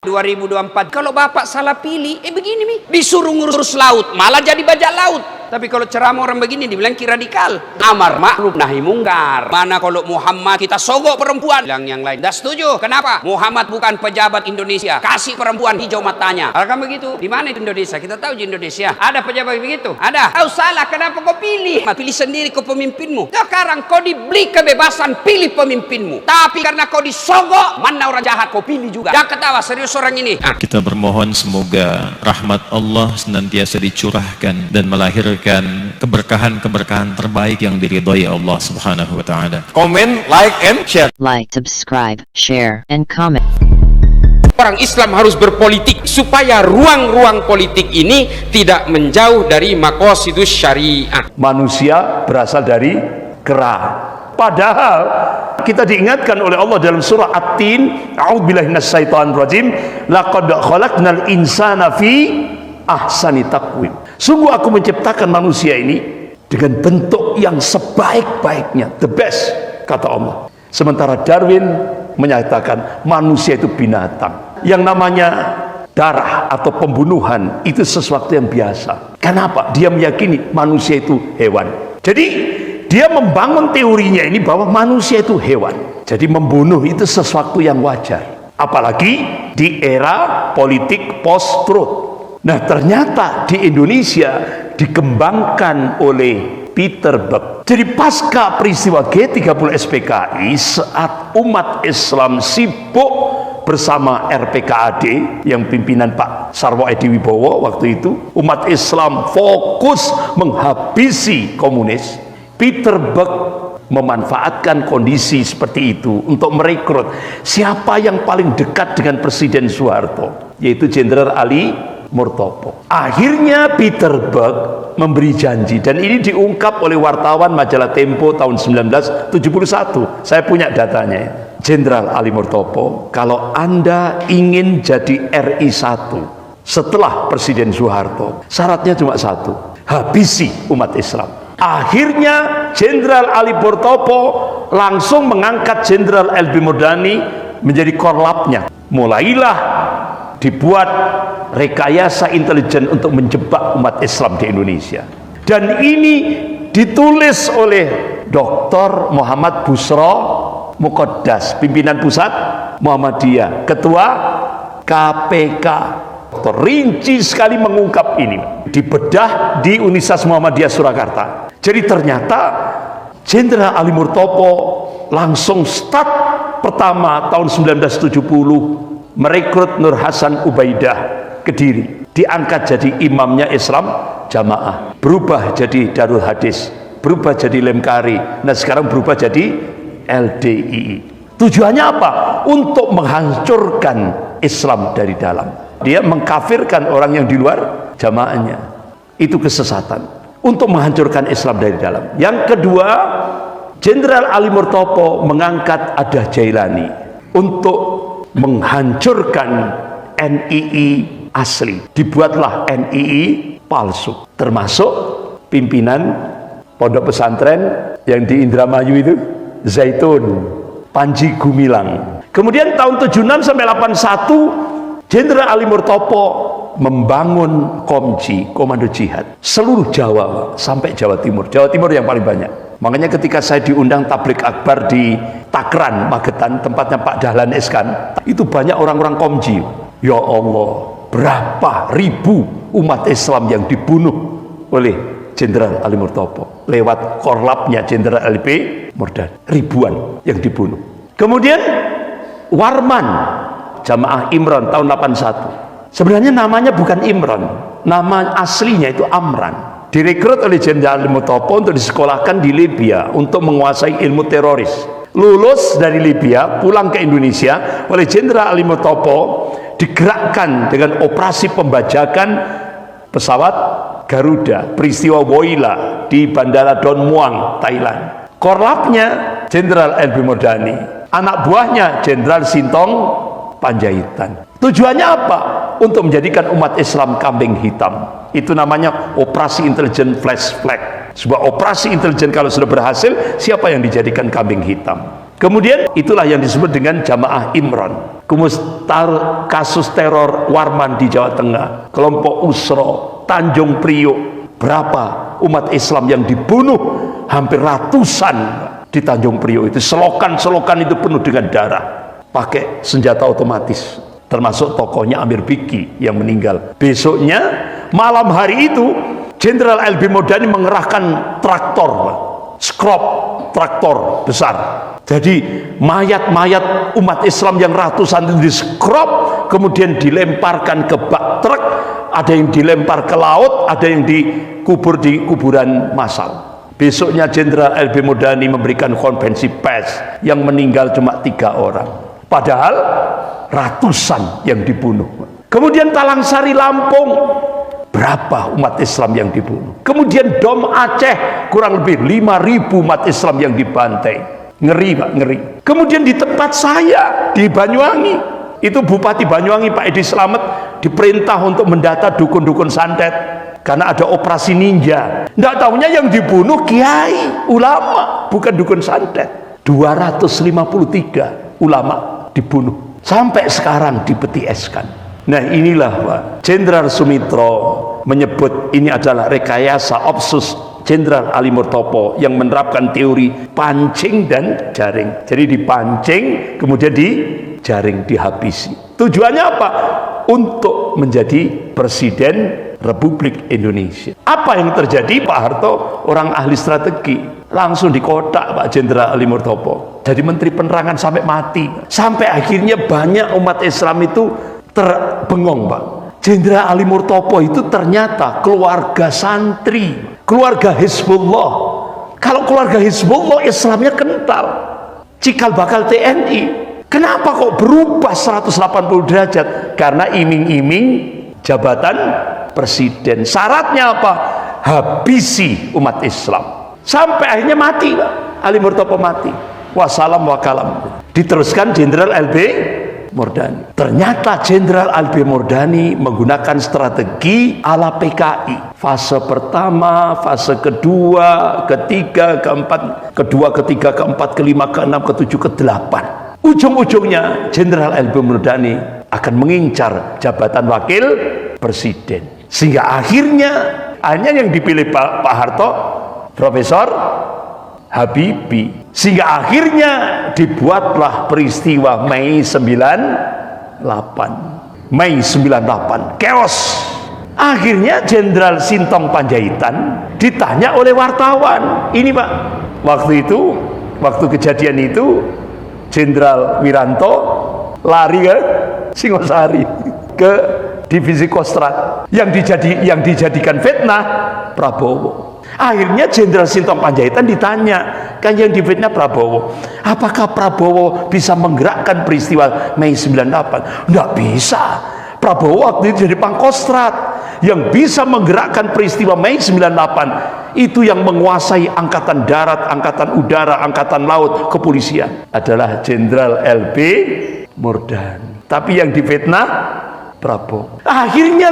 2024 kalau bapak salah pilih begini nih, disuruh ngurus laut malah jadi bajak laut. Tapi kalau ceramah orang begini dibilang radikal, amar ma'ruf nahi mungkar. Mana kalau Muhammad kita sogok perempuan, bilang yang lain dah setuju. Kenapa? Muhammad bukan pejabat Indonesia, kasih perempuan hijau matanya. Kalau kan begitu, di mana itu Indonesia? Kita tahu di Indonesia ada pejabat begitu, ada. Kau salah, kenapa kau pilih? Pilih sendiri kau pemimpinmu. Sekarang kau diberi kebebasan pilih pemimpinmu, tapi karena kau disogok, mana orang jahat kau pilih juga. Jangan ketawa, serius orang ini. Kita bermohon semoga rahmat Allah senantiasa dicurahkan dan melahirkan keberkahan-keberkahan terbaik yang diridhai Allah Subhanahu wa taala. Komen, like and share. Like, subscribe, share, and comment. Orang Islam harus berpolitik supaya ruang-ruang politik ini tidak menjauh dari maqasidus syariah. Manusia berasal dari kera. Padahal kita diingatkan oleh Allah dalam surah At-Tin, a'udzubillahi minasyaitonir rajim, laqad khalaqnal insana fi ahsani taqwim. Sungguh aku menciptakan manusia ini dengan bentuk yang sebaik-baiknya, the best, kata Allah. Sementara Darwin menyatakan manusia itu binatang. Yang namanya darah atau pembunuhan itu sesuatu yang biasa. Kenapa? Dia meyakini manusia itu hewan. Jadi dia membangun teorinya ini bahwa manusia itu hewan. Jadi membunuh itu sesuatu yang wajar. Apalagi di era politik post-truth. Nah, ternyata di Indonesia dikembangkan oleh Peter Buck. Jadi pasca peristiwa G30 SPKI, saat umat Islam sibuk bersama RPKAD yang pimpinan Pak Sarwo Edi Wibowo waktu itu, umat Islam fokus menghabisi komunis. Peter Buck memanfaatkan kondisi seperti itu untuk merekrut siapa yang paling dekat dengan Presiden Soeharto, yaitu Jenderal Ali Murtopo. Akhirnya Peter Buck memberi janji, dan ini diungkap oleh wartawan majalah Tempo tahun 1971. Saya punya datanya. Jenderal Ali Murtopo, kalau Anda ingin jadi RI 1 setelah Presiden Soeharto, syaratnya cuma satu, habisi umat Islam. Akhirnya Jenderal Ali Murtopo langsung mengangkat Jenderal LB Murdani menjadi korlapnya. Mulailah dibuat rekayasa intelijen untuk menjebak umat Islam di Indonesia. Dan ini ditulis oleh Dr. Muhammad Busro Muqaddas, pimpinan pusat Muhammadiyah, ketua KPK. Rinci sekali mengungkap ini, dibedah di Universitas Muhammadiyah Surakarta. Jadi ternyata Jenderal Ali Murtopo langsung start pertama tahun 1970 merekrut Nur Hasan Ubaidah Kediri, diangkat jadi imamnya Islam Jamaah, berubah jadi Darul Hadis, berubah jadi Lemkari, nah sekarang berubah jadi LDII. Tujuannya apa? Untuk menghancurkan Islam dari dalam. Dia mengkafirkan orang yang di luar jamaahnya. Itu kesesatan. Untuk menghancurkan Islam dari dalam. Yang kedua, Jenderal Ali Murtopo mengangkat Adah Jailani untuk menghancurkan NII asli. Dibuatlah NII palsu, termasuk pimpinan pondok pesantren yang di Indramayu itu, Zaitun, Panji Gumilang. Kemudian tahun 76 sampai 81 Jenderal Ali Murtopo membangun Komji, Komando Jihad, seluruh Jawa sampai Jawa Timur. Jawa Timur yang paling banyak. Makanya ketika saya diundang tablik akbar di Takran, Magetan, tempatnya Pak Dahlan Iskan, itu banyak orang-orang Komji. Ya Allah, berapa ribu umat Islam yang dibunuh oleh Jenderal Ali Murtopo lewat korlapnya Jenderal LP Murdani. Ribuan yang dibunuh. Kemudian Warman, Jamaah Imron tahun 81. Sebenarnya namanya bukan Imron, nama aslinya itu Amran. Direkrut oleh Jenderal Ali Murtopo untuk disekolahkan di Libya untuk menguasai ilmu teroris. Lulus dari Libya, pulang ke Indonesia oleh Jenderal Ali Murtopo, digerakkan dengan operasi pembajakan pesawat Garuda, peristiwa Woyla di Bandara Don Muang, Thailand. Korlapnya Jenderal LB Murdani, anak buahnya Jenderal Sintong Panjaitan. Tujuannya apa? Untuk menjadikan umat Islam kambing hitam. Itu namanya operasi intelijen flash flag. Sebuah operasi intelijen kalau sudah berhasil, siapa yang dijadikan kambing hitam? Kemudian itulah yang disebut dengan Jamaah Imron. Kasus teror Warman di Jawa Tengah, kelompok Usro, Tanjung Priok, berapa umat Islam yang dibunuh, hampir ratusan di Tanjung Priok itu. Selokan-selokan itu penuh dengan darah, pakai senjata otomatis, termasuk tokohnya Amir Biki yang meninggal. Besoknya malam hari itu Jenderal LB Murdani mengerahkan traktor, skrop traktor besar. Jadi mayat-mayat umat Islam yang ratusan itu di-skrop, kemudian dilemparkan ke bak truk, ada yang dilempar ke laut, ada yang dikubur di kuburan massal. Besoknya Jenderal LB Murdani memberikan konferensi pers, yang meninggal cuma 3 orang. Padahal ratusan yang dibunuh. Kemudian Talang Sari Lampung, berapa umat Islam yang dibunuh. Kemudian Dom Aceh, kurang lebih 5.000 umat Islam yang dibantai. Ngeri Pak, ngeri. Kemudian di tempat saya di Banyuwangi, itu Bupati Banyuwangi Pak Edi Slamet diperintah untuk mendata dukun-dukun santet karena ada operasi ninja. Nggak tahunya yang dibunuh kiai, ulama, bukan dukun santet. 253 ulama dibunuh, sampai sekarang dipetieskan. Nah inilah Pak, Jenderal Sumitro menyebut ini adalah rekayasa opsus Jenderal Ali Murtopo yang menerapkan teori pancing dan jaring. Jadi dipancing, kemudian dijaring, dihabisi. Tujuannya apa? Untuk menjadi Presiden Republik Indonesia. Apa yang terjadi? Pak Harto orang ahli strategi, langsung dikotak Pak Jenderal Ali Murtopo jadi Menteri Penerangan sampai mati. Sampai akhirnya banyak umat Islam itu terbengong Pak. Jenderal Ali Murtopo itu ternyata keluarga santri, keluarga Hizbullah. Kalau keluarga Hizbullah Islamnya kental, cikal bakal TNI. Kenapa kok berubah 180 derajat? Karena iming-iming jabatan presiden. Syaratnya apa? Habisi umat Islam. Sampai akhirnya mati Pak. Ali Murtopo mati. Wassalam wa kalam. Diteruskan Jenderal LB Murdani. Ternyata Jenderal LB Murdani menggunakan strategi ala PKI. Fase pertama, fase kedua, ketiga, keempat, kedua, ketiga, keempat, kelima, keenam, ketujuh, kedelapan. Ujung-ujungnya Jenderal LB Murdani akan mengincar jabatan wakil presiden. Sehingga akhirnya yang dipilih Pak Harto, Profesor Habibie. Sehingga akhirnya dibuatlah peristiwa Mei 98. Mei 98, chaos. Akhirnya Jenderal Sintong Panjaitan ditanya oleh wartawan. Ini Pak, waktu kejadian itu Jenderal Wiranto lari ke Singosari, ke divisi Kostrad yang dijadikan fitnah Prabowo. Akhirnya Jenderal Sintong Panjaitan ditanya, kan yang difitnah Prabowo, apakah Prabowo bisa menggerakkan peristiwa Mei 98? Nggak bisa. Prabowo waktu itu jadi Pangkostrat. Yang bisa menggerakkan peristiwa Mei 98 itu yang menguasai angkatan darat, angkatan udara, angkatan laut, kepolisian adalah Jenderal LB Murdani. Tapi yang difitnah Prabowo. Akhirnya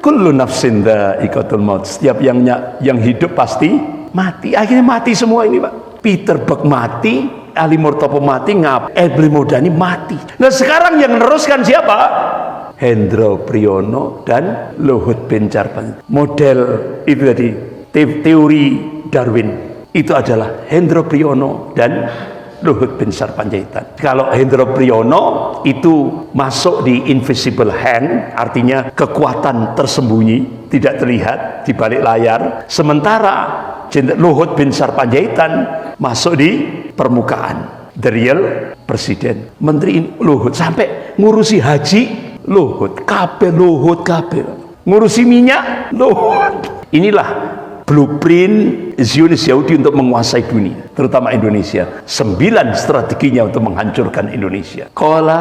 kullu nafsin dha'iqatul maut. Setiap yang hidup pasti mati. Akhirnya mati semua ini Pak. Peter Berg mati, Ali Murtopo mati, LB Murdani mati. Nah sekarang yang meneruskan siapa? Hendro Priyono dan Luhut Binsar Panjaitan. Model itu tadi, teori Darwin itu adalah Hendro Priyono dan Luhut Binsar Panjaitan. Kalau Hendro Priyono itu masuk di invisible hand, artinya kekuatan tersembunyi, tidak terlihat di balik layar. Sementara Luhut Binsar Panjaitan masuk di permukaan, the real presiden. Menteri Luhut sampai ngurusi haji Luhut, Luhut, ngurusi minyak Luhut. Inilah blueprint Zionis Yahudi untuk menguasai dunia, terutama Indonesia. 9 strateginya untuk menghancurkan Indonesia. Qala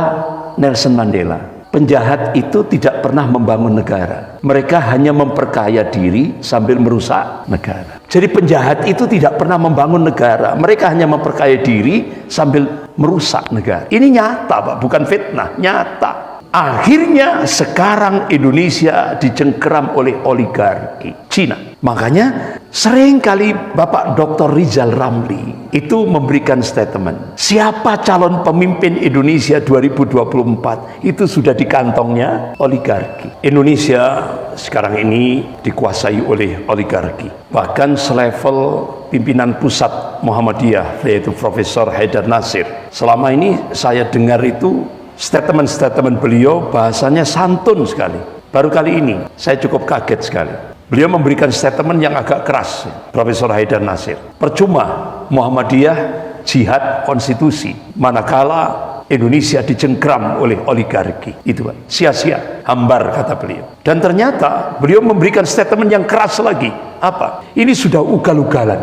Nelson Mandela, penjahat itu tidak pernah membangun negara. Mereka hanya memperkaya diri sambil merusak negara. Jadi penjahat itu tidak pernah membangun negara. Mereka hanya memperkaya diri sambil merusak negara. Ini nyata Pak, bukan fitnah, nyata. Akhirnya sekarang Indonesia dicengkeram oleh oligarki Cina. Makanya sering kali Bapak Dr. Rizal Ramli itu memberikan statement, siapa calon pemimpin Indonesia 2024 itu sudah di kantongnya oligarki. Indonesia sekarang ini dikuasai oleh oligarki. Bahkan selevel pimpinan pusat Muhammadiyah, yaitu Profesor Haidar Nasir. Selama ini saya dengar itu statement-statement beliau bahasanya santun sekali. Baru kali ini saya cukup kaget sekali. Beliau memberikan statement yang agak keras, Profesor Haidar Nasir. Percuma Muhammadiyah jihad konstitusi, manakala Indonesia dicengkram oleh oligarki. Itu Pak, sia-sia, hambar kata beliau. Dan ternyata beliau memberikan statement yang keras lagi. Apa? Ini sudah ugal-ugalan.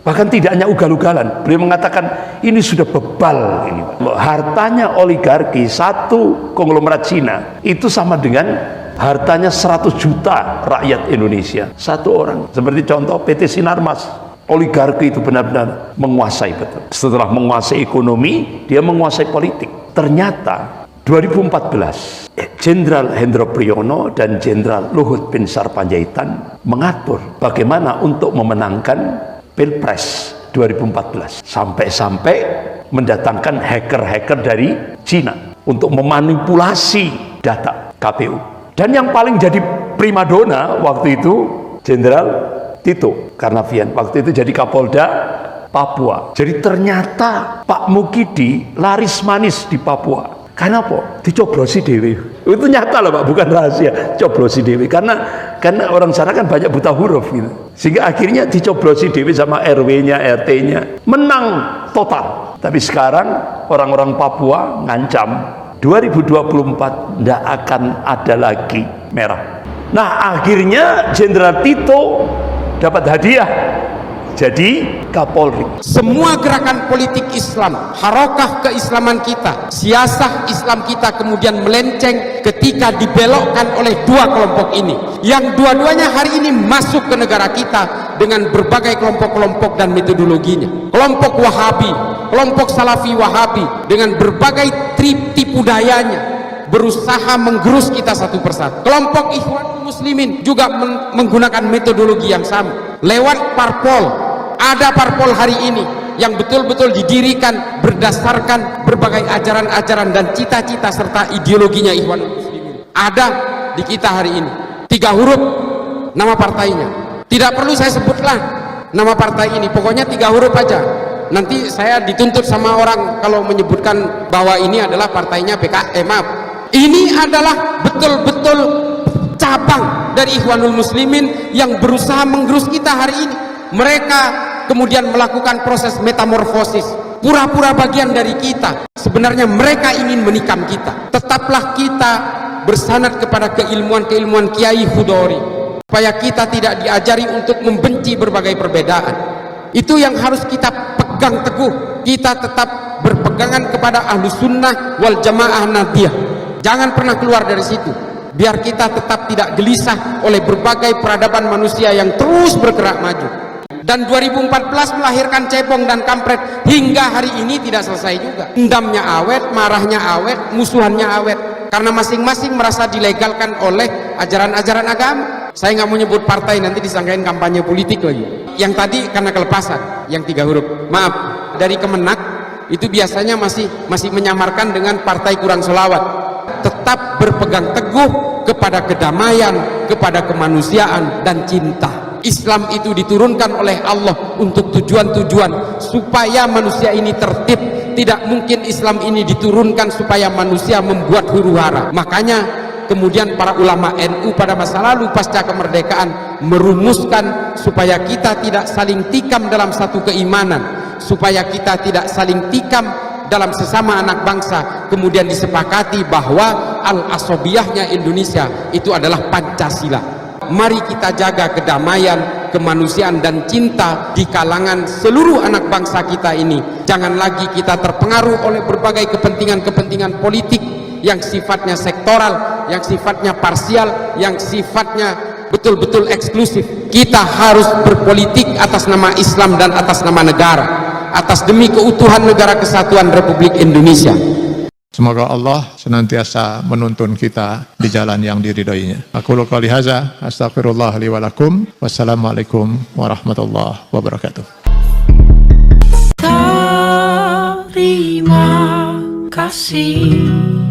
Bahkan tidak hanya ugal-ugalan, beliau mengatakan ini sudah bebal ini, Pak. Hartanya oligarki satu konglomerat Cina itu sama dengan hartanya 100 juta rakyat Indonesia satu orang. Seperti contoh PT Sinarmas, oligarki itu benar-benar menguasai betul. Setelah menguasai ekonomi, dia menguasai politik. Ternyata 2014 Jenderal Hendro Priyono dan Jenderal Luhut bin Sarpanjaitan mengatur bagaimana untuk memenangkan Pilpres 2014, sampai-sampai mendatangkan hacker-hacker dari Cina untuk memanipulasi data KPU. Dan yang paling jadi primadona waktu itu Jenderal Tito Karnavian, waktu itu jadi Kapolda Papua. Jadi ternyata Pak Mukidi laris manis di Papua. Karena apa? Dicoblosi dewe. Itu nyata loh Pak, bukan rahasia. Coblosi dewe karena orang sana kan banyak buta huruf gitu. Sehingga akhirnya dicoblosi dewe sama RW-nya, RT-nya. Menang total. Tapi sekarang orang-orang Papua ngancam 2024 tidak akan ada lagi merah. Nah akhirnya Jenderal Tito dapat hadiah jadi Kapolri. Semua gerakan politik Islam, harokah keislaman kita, siasah Islam kita kemudian melenceng ketika dibelokkan oleh dua kelompok ini, yang dua-duanya hari ini masuk ke negara kita dengan berbagai kelompok-kelompok dan metodologinya. Kelompok Wahabi, kelompok Salafi Wahabi dengan berbagai tipu dayanya berusaha menggerus kita satu persatu. Kelompok Ikhwanul Muslimin juga menggunakan metodologi yang sama lewat parpol. Ada parpol hari ini yang betul-betul didirikan berdasarkan berbagai ajaran-ajaran dan cita-cita serta ideologinya Ikhwanul Muslimin. Ada di kita hari ini 3 huruf nama partainya. Tidak perlu saya sebutlah nama partai ini, pokoknya 3 huruf aja. Nanti saya dituntut sama orang kalau menyebutkan bahwa ini adalah partainya maaf. Ini adalah betul-betul cabang dari Ikhwanul Muslimin yang berusaha menggerus kita hari ini. Mereka kemudian melakukan proses metamorfosis, pura-pura bagian dari kita. Sebenarnya mereka ingin menikam kita. Tetaplah kita bersanad kepada keilmuan-keilmuan Kiai Khudori, supaya kita tidak diajari untuk membenci berbagai perbedaan. Itu yang harus kita pegang teguh. Kita tetap berpegangan kepada Ahlus Sunnah wal Jamaah Nadiyah. Jangan pernah keluar dari situ, biar kita tetap tidak gelisah oleh berbagai peradaban manusia yang terus bergerak maju. Dan 2014 melahirkan cebong dan kampret hingga hari ini tidak selesai juga. Dendamnya awet, marahnya awet, musuhannya awet, karena masing-masing merasa dilegalkan oleh ajaran-ajaran agama. Saya nggak mau nyebut partai, nanti disangkain kampanye politik lagi. Yang tadi karena kelepasan, yang 3 huruf. Maaf, dari Kemenak itu biasanya masih menyamarkan dengan partai kurang selawat. Tetap berpegang teguh kepada kedamaian, kepada kemanusiaan dan cinta. Islam itu diturunkan oleh Allah untuk tujuan-tujuan supaya manusia ini tertib. Tidak mungkin Islam ini diturunkan supaya manusia membuat huru-hara. Makanya kemudian para ulama NU pada masa lalu pasca kemerdekaan merumuskan supaya kita tidak saling tikam dalam satu keimanan, supaya kita tidak saling tikam dalam sesama anak bangsa. Kemudian disepakati bahwa al-asobiyahnya Indonesia itu adalah Pancasila. Mari kita jaga kedamaian, kemanusiaan dan cinta di kalangan seluruh anak bangsa kita ini. Jangan lagi kita terpengaruh oleh berbagai kepentingan-kepentingan politik yang sifatnya sektoral, yang sifatnya parsial, yang sifatnya betul-betul eksklusif. Kita harus berpolitik atas nama Islam dan atas nama negara, atas demi keutuhan negara kesatuan Republik Indonesia. Semoga Allah senantiasa menuntun kita di jalan yang diridhoinya. Aku qouli hadza, astaghfirullah li wa lakum. Wassalamualaikum warahmatullahi wabarakatuh. Terima kasih.